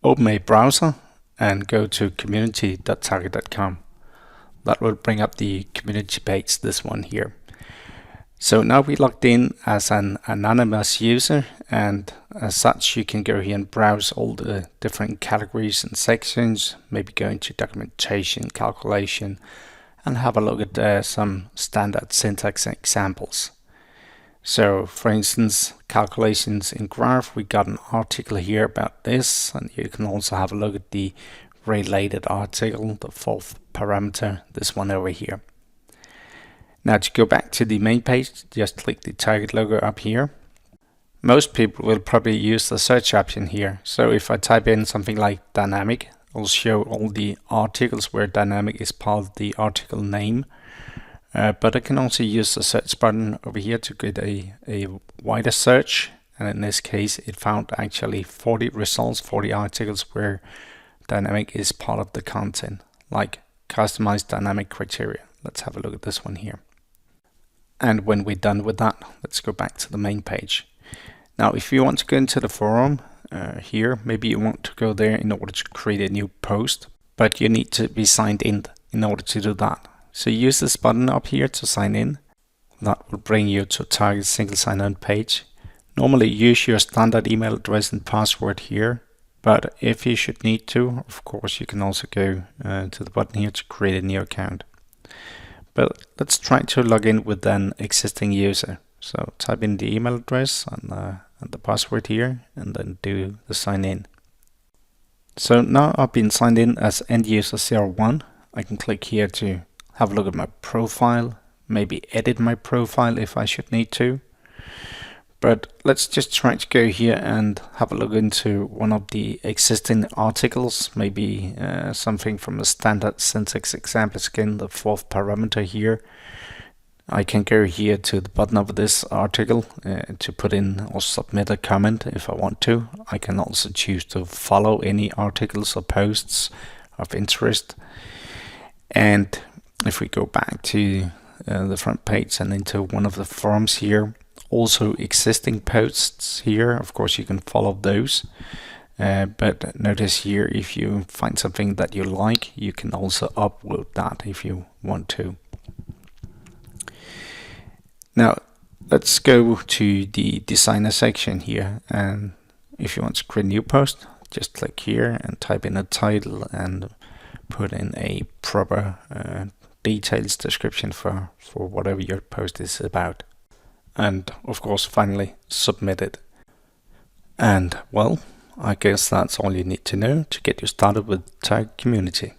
open a browser and go to community.target.com. That will bring up the community page, this one here. So now we logged in as an anonymous user, and as such you can go here and browse all the different categories and sections, maybe go into documentation, calculation, and have a look at some standard syntax examples. So for instance, calculations in graph, we got an article here about this, and you can also have a look at the related article, the fourth parameter, this one over here. Now to go back to the main page, just click the target logo up here. Most people will probably use the search option here. So if I type in something like dynamic, it'll show all the articles where dynamic is part of the article name. But I can also use the search button over here to get a wider search. And in this case, it found actually 40 results, 40 articles where dynamic is part of the content, like customized dynamic criteria. Let's have a look at this one here. And when we're done with that, let's go back to the main page. Now, if you want to go into the forum here, maybe you want to go there in order to create a new post, but you need to be signed in order to do that. So use this button up here to sign in. That will bring you to a Target single sign-on page. Normally use your standard email address and password here, but if you should need to, of course, you can also go to the button here to create a new account. But let's try to log in with an existing user. So type in the email address and the password here, and then do the sign in. So now I've been signed in as end user 01. I can click here to have a look at my profile, maybe edit my profile if I should need to. But let's just try to go here and have a look into one of the existing articles, maybe something from a standard syntax example, again the fourth parameter here. I can go here to the bottom of this article to put in or submit a comment if I want to. I can also choose to follow any articles or posts of interest. And if we go back to the front page and into one of the forums here, also existing posts here, of course you can follow those. But notice here, if you find something that you like, you can also upload that if you want to. Now let's go to the designer section here, and if you want to create a new post, just click here and type in a title and put in a proper details description for whatever your post is about. And of course finally submit it. And well, I guess that's all you need to know to get you started with Target Community.